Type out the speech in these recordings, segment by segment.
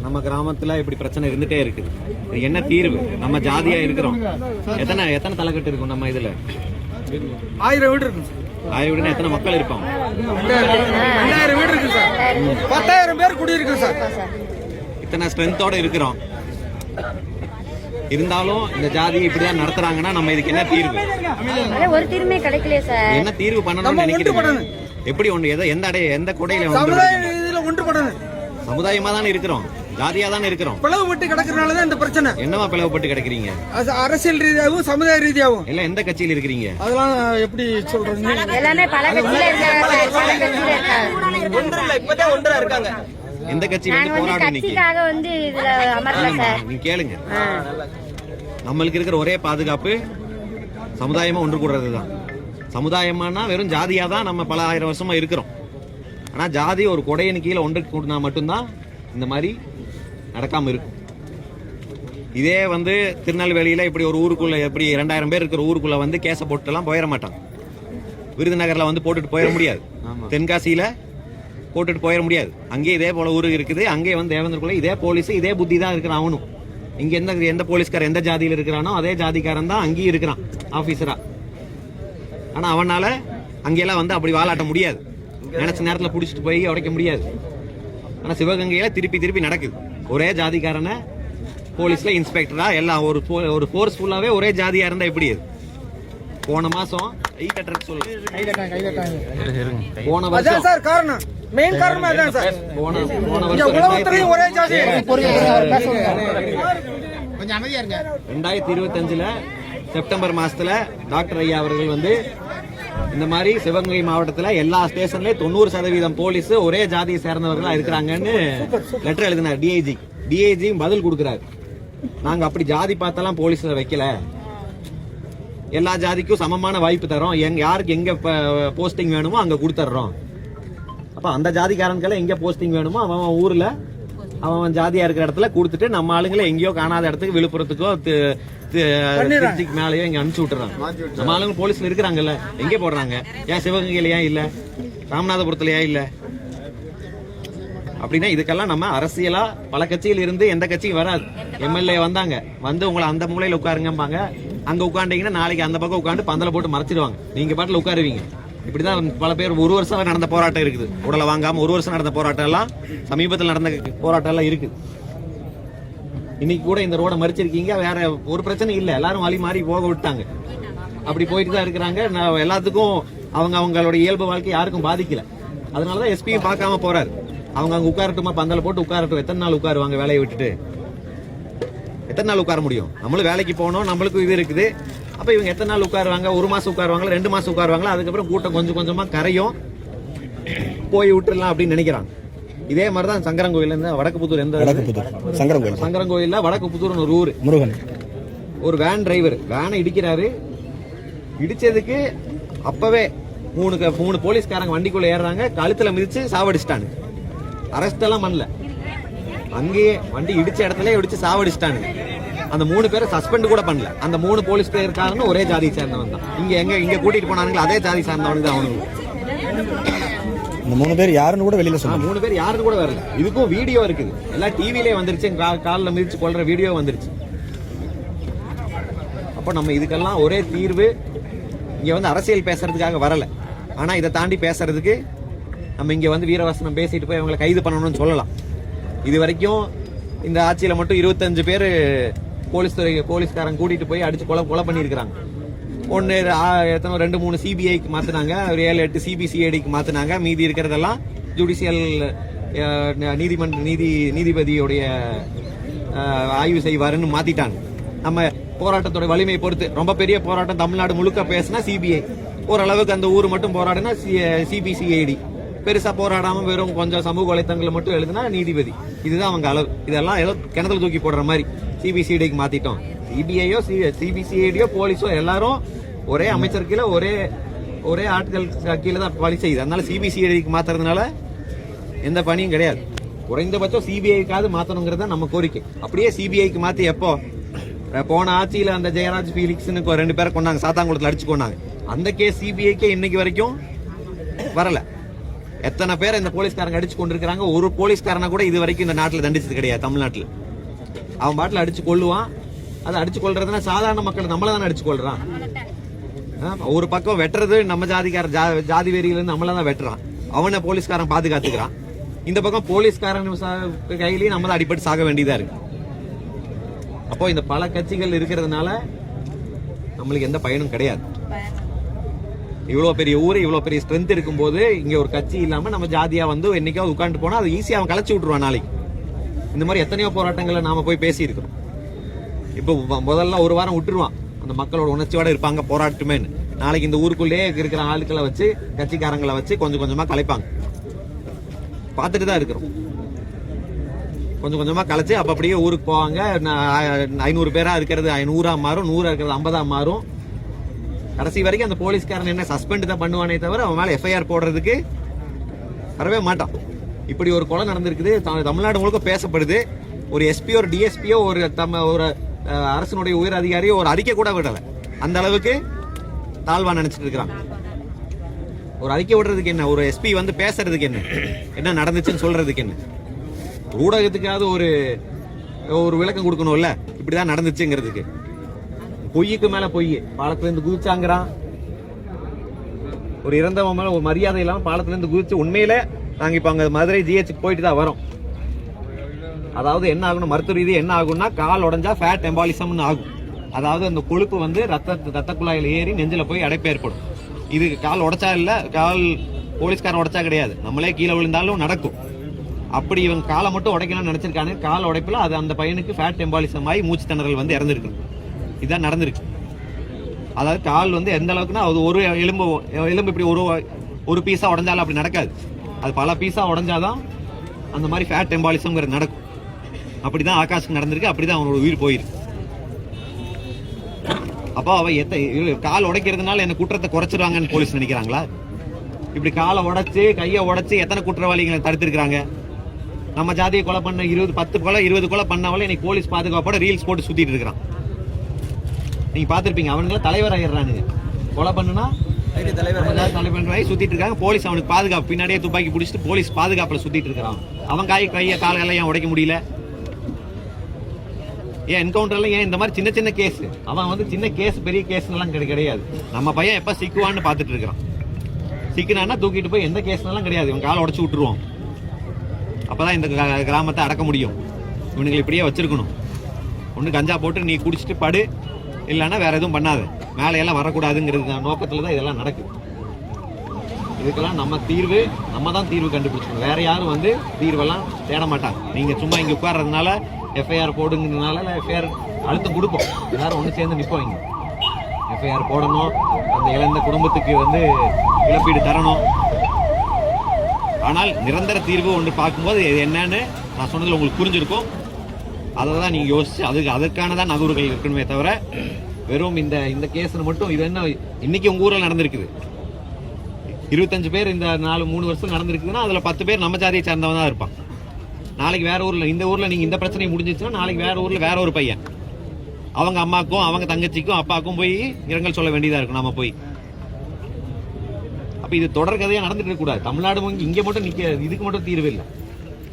நம்ம கிராமத்துல இப்படி பிரச்சனை இருந்துட்டே இருக்குது. என்ன தீர்வு? நம்ம ஜாதியா இருக்கிறோம். எத்தனை தலைக்கட்டு இருக்கும் நம்ம இதுல? 1000 வீடு இருக்கு. 1000 வீடுனா எத்தனை மக்கள் இருப்பாங்க? 2000 வீடு இருக்கு சார். 10,000 பேர் குடியிருக்கு சார். இத்தனை ஸ்ட்ரென்த்தோட இருக்கிறோம். இருந்தாலும் இந்த ஜாதியை இப்படிதான் நடத்துறாங்கன்னா நம்ம இதுக்கு என்ன தீர்வு? ஒரு தீர்வே கிடைக்கலையே சார். என்ன தீர்வு பண்ணணும்னு நினைக்கிறீங்க? எப்படி ஒன்று எந்த கொடையில ஒன்றுபடணும். சமுதாயமா தானே இருக்கிறோம், ஜாதியா தானே இருக்கிறோம். பிளவுபட்டு கிடக்கிறனாலதான் இந்த பிரச்சனை. என்னவா பிளவுபட்டு கிடக்குறீங்க? அரசியல் ரீதியாகவும் சமுதாய ரீதியாகவும். எல்லாம் எந்த கட்சியில இருக்கிறீங்க? அதெல்லாம் எப்படி சொல்றீங்க? எல்லாமே பல கட்சியில இருக்காங்க. எந்த கட்சி வந்து போராடுறீங்க? நீங்க கேளுங்க. நம்மளுக்கு இருக்கிற ஒரே பாதுகாப்பு சமுதாயமா ஒன்று கூடுறதுதான். சமுதாயமானா வெறும் ஜாதியா தான் நம்ம பல ஆயிரம் வருஷமா இருக்கிறோம். ஆனா ஜாதி ஒரு கொடையின் கீழே ஒன்று கூட்டினா மட்டும்தான் இந்த மாதிரி நடக்காம இருக்கும். இதே வந்து திருநெல்வேலியில இப்படி ஒரு ஊருக்குள்ள எப்படி 2000 பேர் இருக்கிற ஊருக்குள்ள வந்து கேச போட்டுலாம் போயிட மாட்டாங்க. விருதுநகர்ல வந்து போட்டுட்டு போயிட முடியாது. தென்காசியில போட்டுட்டு போயிட முடியாது. அங்கே இதே போல ஊரு இருக்குது. அங்கே வந்து தேவேந்திரக்குள்ள இதே போலீஸ் இதே புத்தி தான் இருக்கிறான் அவனும். இங்க எந்த போலீஸ்காரன் எந்த ஜாதியில இருக்கிறானோ அதே ஜாதிக்காரன் தான் அங்கேயும் இருக்கிறான் ஆபீசரா. ஆனா அவனால அங்கெல்லாம் வந்து அப்படி வாலாட்ட முடியாது. நினைச்ச நேரத்துல புடிச்சிட்டு போய் உடைக்க முடியாது. ஆனா சிவகங்கையில திருப்பி நடக்குது. ஒரே ஜாதிக்காரனை போலீஸ்ல இன்ஸ்பெக்டரா எல்லாம் ஒரு ஃபோர்ஸ் ஃபுல்லாவே ஒரே ஜாதியா இருந்தா எப்படி? அது போன மாசம் போன வருஷம் சார் காரணம் மெயின் காரணம் அதான் சார். போன வருஷம் ஒரே ஜாதி 2025 செப்டம்பர் மாசத்துல டாக்டர் ஐயா அவர்கள் வந்து இந்த மாதிரி சிவகங்கை மாவட்டத்துல எல்லா ஸ்டேஷன்லயும் 90% போலீஸ் ஒரே ஜாதியை சேர்ந்தவர்களா இருக்கிறாங்கன்னு லெட்டர் எழுதினார் டிஐஜி பதில் கொடுக்கிறாரு. நாங்க அப்படி ஜாதி பார்த்தெல்லாம் போலீஸ்ல வைக்கல, எல்லா ஜாதிக்கும் சமமான வாய்ப்பு தரோம், யாருக்கு எங்க போஸ்டிங் வேணுமோ அங்க கொடுத்துறோம். அப்ப அந்த ஜாதிக்காரனுக்கெல்லாம் எங்க போஸ்டிங் வேணுமோ அவன் ஊர்ல அவன் ஜாதியா இருக்கிற இடத்துல கொடுத்துட்டு நம்ம ஆளுங்களை எங்கேயோ காணாத இடத்துக்கு விழுப்புரத்துக்கோ திருச்சிக்கு மேலேயோ இங்க அனுப்பிச்சு விட்டுறாங்க. நம்ம ஆளுங்க போலீஸ்ல இருக்கிறாங்கல்ல, எங்கே போடுறாங்க? ஏன் சிவகங்கையில ஏன் இல்ல, ராமநாதபுரத்துல ஏன் இல்ல? அப்படின்னா இதுக்கெல்லாம் நம்ம அரசியலா பல கட்சியில் இருந்து எந்த கட்சியும் வராது. எம்எல்ஏ வந்தாங்க, வந்து உங்களை அந்த மூலையில உட்காருங்கம்பாங்க. அங்க உட்காண்டீங்கன்னா நாளைக்கு அந்த பக்கம் உட்காந்து பந்தல போட்டு மறைச்சிடுவாங்க. நீங்க பாட்டுல உட்காருவீங்க. இப்படிதான் பல பேர் 1 வருஷம் நடந்த போராட்டம் இருக்குது. உடலை வாங்காம 1 வருஷம் நடந்த போராட்டம் எல்லாம் சமீபத்தில் நடந்த போராட்டம் எல்லாம் இருக்குது. இன்னைக்கு கூட இந்த ரோட மறிச்சிருக்கீங்க, வேற ஒரு பிரச்சனை இல்ல, எல்லாரும் வழி மாறி போக விட்டாங்க. அப்படி போயிட்டு தான் இருக்கிறாங்க. எல்லாத்துக்கும் அவங்களோட இயல்பு வாழ்க்கை யாருக்கும் பாதிக்கல. அதனாலதான் எஸ்பியும் பார்க்காம போறாரு. அவங்க அங்க உட்காரட்டுமா, பந்தல போட்டு உட்காரட்டும். எத்தனை நாள் உட்காருவாங்க வேலையை விட்டுட்டு? எத்தனை நாள் உட்கார முடியும்? நம்மளும் வேலைக்கு போனோம், நம்மளுக்கும் இது இருக்குது. அப்ப இவங்க எத்தனை நாள் உட்காருவாங்க? 1 மாசம் உட்காருவாங்களா, 2 மாசம் உட்காருவாங்களா? அதுக்கப்புறம் கூட்டம் கொஞ்சம் கொஞ்சமா கரையும், போய் விட்டுலாம் அப்படின்னு நினைக்கிறாங்க. இதே மாதிரிதான் சங்கரங்கோயில் வடக்குப்புத்தூர், சங்கரங்கோயில்ல வடக்குப்புத்தூர்னு ஒரு ஊரு, முருகன் ஒரு வேன் டிரைவர் வேனை இடிக்கிறாரு. இடிச்சதுக்கு அப்பவே 3 போலீஸ்காரங்க வண்டிக்குள்ள ஏறாங்க, கழுத்துல மிதிச்சு சாவடிச்சிட்டாங்க. அரெஸ்ட் எல்லாம் பண்ணல, அங்கேயே வண்டி இடிச்ச இடத்துல இடிச்சு சாவடிச்சிட்டாங்க. அந்த 3 பேரை சஸ்பெண்ட் கூட பண்ணல. அந்த 3 போலீஸ் பேருக்காரன்னு ஒரே ஜாதியை சேர்ந்தவன் தான். இங்க கூட்டிட்டு போனாங்களா அதே ஜாதி சேர்ந்தவனுக்கு தான் அவனுக்கு. இந்த 3 பேர் யாருன்னு கூட வெளியில சொன்னாங்க. 3 பேர் யாருன்னு கூட வரல. இதுக்கும் வீடியோ இருக்குது, எல்லாம் டிவிலே வந்துருச்சு. காலில் மிதிச்சு கொள்ற வீடியோ வந்துருச்சு. அப்ப நம்ம இதுக்கெல்லாம் ஒரே தீர்வு. இங்க வந்து அரசியல் பேசுறதுக்காக வரல, ஆனா இதை தாண்டி பேசுறதுக்கு நம்ம இங்க வந்து வீரவசனம் பேசிட்டு போய் அவங்களை கைது பண்ணணும்னு சொல்லலாம். இது வரைக்கும் இந்த ஆட்சியில மட்டும் 25 பேர் போலீஸ்காரங்க கூட்டிட்டு போய் அடிச்சு கொலை பண்ணிருக்காங்க. ஒன்னு எத்தனை 2-3 சிபிஐக்கு மாத்தினாங்க, ஒரு 7-8 சிபிசிஐடிக்கு மாத்தினாங்க. மீதி இருக்கிறதெல்லாம் ஜுடிஷியல் நீதிபதியுடைய ஆய்வு செய்வாருன்னு மாத்திட்டாங்க. நம்ம போராட்டத்தோட வலிமையை பொறுத்து ரொம்ப பெரிய போராட்டம் தமிழ்நாடு முழுக்க பேசினா சிபிஐ, ஓரளவுக்கு அந்த ஊர் மட்டும் போராடினா சிபிசிஐடி, பெருசா போராடாம வெறும் கொஞ்சம் சமூக வலைத்தங்களை மட்டும் எழுதுனா நீதிபதி. இதுதான் அவங்க அளவு. இதெல்லாம் ஏதோ கிணத்துல தூக்கி போடுற மாதிரி சிபிசிஐடிக்கு மாத்திட்டோம். சிபிஐயோ சிபிசிஐடியோ போலீஸோ எல்லாரும் ஒரே அமைச்சர் கீழே ஒரே ஆட்கள் கீழே தான் பணி செய்யுது. அதனால சிபிசிஐடிக்கு மாத்துறதுனால எந்த பணியும் கிடையாது. குறைந்தபட்சம் சிபிஐக்காவது மாத்தணுங்கிறது தான் நம்ம கோரிக்கை. அப்படியே சிபிஐக்கு மாத்தி எப்போ போன ஆட்சியில அந்த ஜெயராஜ் பீலிக்ஸ்னு 2 பேரை கொண்டாங்க, சாத்தாங்குளத்தில் அடிச்சு கொண்டாங்க. அந்த கேஸ் சிபிஐக்கே இன்னைக்கு வரைக்கும் வரல. எத்தனை பேர் இந்த போலீஸ்காரங்க அடிச்சு கொண்டிருக்காங்க. ஒரு போலீஸ்காரனை கூட இது வரைக்கும் இந்த நாட்டுல தண்டிச்சது கிடையாது. தமிழ்நாட்டுல அவன் பாட்டுல அடிச்சு கொள்ளுவான். அதை அடிச்சு கொள்றதுன்னா சாதாரண மக்கள் நம்மள தானே அடிச்சு கொள்றான். ஒரு பக்கம் வெட்டுறது நம்ம ஜாதி வெறியில இருந்து நம்மள தான் வெட்டுறான். அவனை போலீஸ்காரன் பாதுகாத்துக்கிறான். இந்த பக்கம் போலீஸ்காரன் கையிலேயே நம்ம தான் அடிபட்டு சாக வேண்டியதா இருக்கு. அப்போ இந்த பல கட்சிகள் இருக்கிறதுனால நம்மளுக்கு எந்த பயனும் கிடையாது. இவ்வளவு பெரிய ஊரு, இவ்வளவு பெரிய ஸ்ட்ரென்த் இருக்கும்போது இங்க ஒரு கட்சி இல்லாம நம்ம ஜாதியா வந்து என்னைக்காவது உட்காந்து போனா அது ஈஸியா அவன் கலைச்சு விட்டுருவான். நாளைக்கு இந்த மாதிரி எத்தனையோ போராட்டங்களை நாம போய் பேசி இருக்கிறோம். இப்போ முதல்ல ஒரு வாரம் விட்டுருவான், அந்த மக்களோட உணர்ச்சியோட இருப்பாங்க போராட்டமேன்னு. நாளைக்கு இந்த ஊருக்குள்ளேயே இருக்கிற ஆட்களை வச்சு கட்சிக்காரங்களை வச்சு கொஞ்சம் கொஞ்சமா கலைப்பாங்க. பார்த்துட்டு தான் இருக்கிறோம். கொஞ்சம் கொஞ்சமா கலைச்சு அப்ப அப்படியே ஊருக்கு போவாங்க. 500 பேரா இருக்கிறது 100 மாறும், 100 இருக்கிறது 50 மாறும். கடைசி வரைக்கும் அந்த போலீஸ்காரன் என்ன சஸ்பெண்ட் தான் பண்ணுவானே தவிர அவன் மேல எஃப்ஐஆர் போடுறதுக்கு வரவே மாட்டான். இப்படி ஒரு கொலை நடந்திருக்குது, தமிழ்நாடு முழுக்க பேசப்படுது. ஒரு எஸ்பியோ ஒரு டிஎஸ்பியோ ஒரு அரசனுடைய உயர் அதிகாரியோ ஒரு அறிக்கை கூட விடல. அந்த அளவுக்கு தாழ்வா நினைச்சிட்டு இருக்கிறான். ஒரு அறிக்கை விடுறதுக்கு என்ன, ஒரு எஸ்பி வந்து பேசுறதுக்கு என்ன நடந்துச்சுன்னு சொல்றதுக்கு என்ன, ஊடகத்துக்காவது ஒரு விளக்கம் கொடுக்கணும்ல, இப்படிதான் நடந்துச்சுங்கிறதுக்கு. பொய்யுக்கு மேல பொய். பாலத்துல இருந்து குதிச்சாங்கிறான். ஒரு இறந்தவன் மேல ஒரு மரியாதை இல்லாம பாலத்துல இருந்து குதிச்சு. உண்மையில நாங்க இப்ப அங்க மதுரை ஜிஹெச்சுக்கு போயிட்டு தான் வரோம். அதாவது என்ன ஆகணும், மருத்துவ ரீதி என்ன ஆகும்னா, கால் உடஞ்சா ஃபேட் எம்பாலிசம்னு ஆகும். அதாவது அந்த கொழுப்பு வந்து ரத்த குழாயில் ஏறி நெஞ்சில போய் அடைப்பு ஏற்படும். இது கால் உடைச்சா இல்ல, கால் போலீஸ்காரன் உடைச்சா கிடையாது, நம்மளே கீழே விழுந்தாலும் நடக்கும். அப்படி இவங்க காலை மட்டும் உடைக்கணும்னு நினைச்சிருக்காங்க. கால் உடைப்புல அது அந்த பையனுக்கு ஃபேட் எம்பாலிசம் ஆகி மூச்சு திணறல் வந்து இறந்துருக்கு. இதான் நடந்திருக்கு. அதாவது கால் வந்து எந்த அளவுக்குன்னா அது ஒரு எலும்பு இப்படி ஒரு பீஸா உடைஞ்சாலும் அப்படி நடக்காது. அது பல பீஸா உடைஞ்சாதான் அந்த மாதிரி ஃபேட் எம்பாலிசம்ங்கிறது நடக்கும். அப்படிதான் ஆகாஷுக்கு நடந்திருக்கு. அப்படிதான் அவனோட உயிர் போயிருக்கு. அப்போ அவ கால் உடைக்கிறதுனால என்ன குற்றத்தை குறைச்சிருவாங்கன்னு போலீஸ் நினைக்கிறாங்களா? இப்படி காலை உடைச்சு கையை உடைச்சு எத்தனை குற்றவாளிகளை தடுத்திருக்காங்க. நம்ம ஜாதியை கொலை பண்ண 10 கொலை 20 கொலை பண்ணாவளே இன்னைக்கு போலீஸ் பாதுகாப்போட ரீல்ஸ் போட்டு சுத்திட்டு இருக்கிறான். நீங்க பாத்திருப்பீங்க. அவனுங்கள தலைவர் ஆயிடுறானுங்க. கொலை பண்ணுனா தலைவர் சுத்திட்டு இருக்காங்க. போலீஸ் அவனுக்கு பாதுகாப்பு, பின்னாடியே துப்பாக்கி பிடிச்சிட்டு போலீஸ் பாதுகாப்புல சுத்திட்டு இருக்கிறான். அவன் கையை காலெல்லாம் ஏன் உடைக்க முடியல? ஏன் என்கவுண்டர்ல ஏன் இந்த மாதிரி சின்ன சின்ன கேஸ்? அவன் வந்து சின்ன கேஸ் பெரிய கேஸ் எல்லாம் கிடையாது. நம்ம பையன் எப்ப சிக்குவான்னு பாத்துட்டு இருக்கிறான். சிக்கினான்னா தூக்கிட்டு போய் எந்த கேஸ்னாலும் கிடையாது, இவன் காலை உடைச்சு விட்டுருவான். அப்பதான் இந்த கிராமத்தை அடக்க முடியும். இவனுங்களை இப்படியே வச்சிருக்கணும். ஒண்ணு கஞ்சா போட்டு நீ குடிச்சிட்டு படு, இல்லைன்னா வேற எதுவும் பண்ணாது, மேலையெல்லாம் வரக்கூடாதுங்கிறது நோக்கத்துல தான் இதெல்லாம் நடக்குது. இதுக்கெல்லாம் நம்ம தான் தீர்வு கண்டுபிடிச்சோம். வேற யாரும் வந்து தீர்வெல்லாம் தேட மாட்டாங்க. நீங்க சும்மா இங்க உட்கார்றதுனால எஃப்ஐஆர் போடுங்கிறதுனால எஃப்ஐஆர் அழுத்தம் கொடுப்போம். எல்லாரும் ஒன்று சேர்ந்து நிற்போம். இங்க எஃப்ஐஆர் போடணும், அந்த இழந்த குடும்பத்துக்கு வந்து இழப்பீடு தரணும். ஆனால் நிரந்தர தீர்வு ஒன்று பார்க்கும்போது இது என்னன்னு நான் சொன்னதுல உங்களுக்கு புரிஞ்சிருக்கும். அதை தான் நீங்க யோசிச்சு அதற்கானதான் நகர்வுகள் இருக்கணுமே தவிர வெறும் இந்த கேஸ் மட்டும் இது என்ன இன்னைக்கு உங்க ஊரில் நடந்திருக்குது. 25 பேர் இந்த 3 வருஷம் நடந்திருக்குதுன்னா அதுல 10 பேர் நம்ம ஜாதியை சார்ந்தவன் தான் இருப்பான். நாளைக்கு வேற ஊர்ல, இந்த ஊர்ல நீங்க இந்த பிரச்சனை முடிஞ்சிச்சுன்னா நாளைக்கு வேற ஊர்ல வேற ஒரு பையன் அவங்க அம்மாக்கும் அவங்க தங்கச்சிக்கும் அப்பாக்கும் போய் இரங்கல் சொல்ல வேண்டியதா இருக்கும். நாம போய் அப்ப இது தொடர் கதையா நடந்துட்டு இருக்க கூடாது. தமிழ்நாடு இங்க மட்டும் இதுக்கு மட்டும் தீர்வு இல்லை.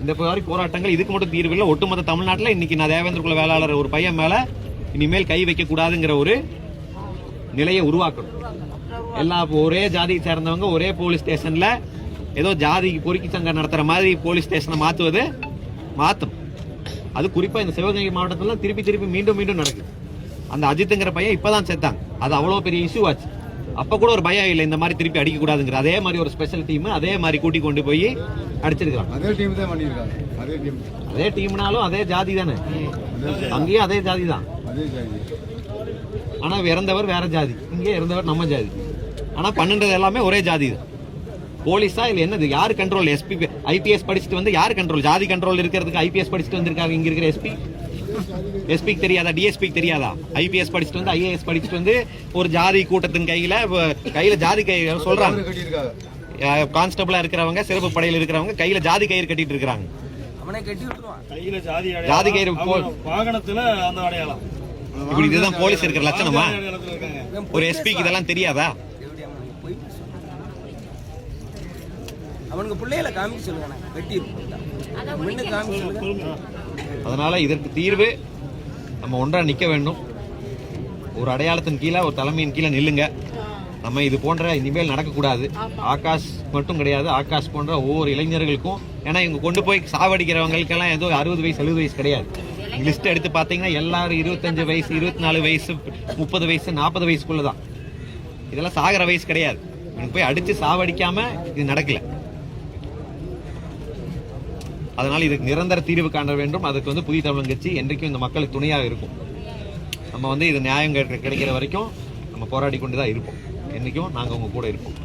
இந்த மாதிரி போராட்டங்கள் இதுக்கு மட்டும் தீர்வு இல்லை. ஒட்டுமொத்த தமிழ்நாட்டில் இன்னைக்கு நான் தேவேந்திர குல வேளாளர் ஒரு பையன் மேல இனிமேல் கை வைக்க கூடாதுங்கிற ஒரு நிலையை உருவாக்கணும். எல்லா ஒரே ஜாதியை சேர்ந்தவங்க ஒரே போலீஸ் ஸ்டேஷன்ல ஏதோ ஜாதிக்கு பொறுக்கி சங்கம் நடத்துற மாதிரி போலீஸ் ஸ்டேஷனை மாற்றும். அது குறிப்பா இந்த சிவகங்கை மாவட்டத்துல திருப்பி மீண்டும் நடக்குது. அந்த அஜித்ங்கிற பையன் இப்பதான் செத்தாங்க. அது அவ்வளவு பெரிய இஷ்யூ ஆச்சு. அப்ப கூட ஒரு பயம் இல்லை இந்த மாதிரி திருப்பி அடிக்க கூடாதுங்கிற. அதே மாதிரி ஒரு ஸ்பெஷல் டீம் அதே மாதிரி கூட்டி கொண்டு போய் அடிச்சிருக்காங்க. அதே டீம்னாலும் அதே ஜாதி தானே, அங்கேயும் அதே ஜாதி தான். ஆனா இறந்தவர் வேற ஜாதி, இங்கே இறந்தவர் நம்ம ஜாதி. ஆனா பண்ணுறது எல்லாமே ஒரே ஜாதி தான். போலீஸா இல்ல என்னது, யாரு கண்ட்ரோல்? எஸ்பி ஐபிஎஸ் படிச்சுட்டு வந்து யாரு கண்ட்ரோல்? ஜாதி கண்ட்ரோல் இருக்கிறதுக்கு ஐபிஎஸ் படிச்சுட்டு வந்திருக்காங்க. இங்க இருக்கிற எஸ்பிக்கு தெரியாதா? டிஎஸ்பிக்கு தெரியாதா? ஐபிஎஸ் படிச்சுட்டு வந்து ஐஏஎஸ் படிச்சுட்டு வந்து ஒரு ஜாதி கூட்டத்தின் கையில ஜாதி கயிறு சொல்றாங்க. கான்ஸ்டபிளா இருக்கிறவங்க, சிறப்பு படையில இருக்கிறவங்க கையில ஜாதி கயிறு கட்டிட்டு இருக்காங்க. ஜாதி கயிறு வாகனத்துல அந்த அடையாளம். இப்படி இதுதான் போலீஸ் இருக்கிற லட்சணமா? ஒரு எஸ்பிக்கு இதெல்லாம் தெரியாதா? அவனுக்கு பிள்ளைகளை காமிக்க சொல்லுங்க, வெட்டி முன்னு காமிக்க சொல்லுங்க. அதனால இதற்கு தீர்வு நம்ம ஒன்றா நிக்க வேண்டும். ஒரு அடையாளத்தின் கீழே, ஒரு தலைமையின் கீழே நில்லுங்க. நம்ம இது போன்ற இனிமேல் நடக்கக்கூடாது. ஆகாஷ் மட்டும் கிடையாது, ஆகாஷ் போன்ற ஒவ்வொரு இளைஞர்களுக்கும். ஏன்னா இவங்க கொண்டு போய் சாவடிக்கிறவங்களுக்கெல்லாம் ஏதோ 60 வயசு 70 வயசு கிடையாது. லிஸ்ட் எடுத்து பார்த்தீங்கன்னா எல்லாரும் 25 வயசு 24 வயசு 30 வயசு 40 வயசுக்குள்ளதான். இதெல்லாம் சாகிற வயசு கிடையாது. இவங்க போய் அடிச்சு சாவடிக்காம இது நடக்கல. அதனால இதுக்கு நிரந்தர தீர்வு காண வேண்டும். அதுக்கு புதிய தமிழன் கட்சி என்றைக்கும் இந்த மக்களுக்கு துணையாக இருக்கும். நம்ம இது நியாயம் கிடைக்கிற வரைக்கும் நம்ம போராடி கொண்டு தான் இருப்போம். என்னைக்கும் நாங்கள் உங்க கூட இருப்போம்.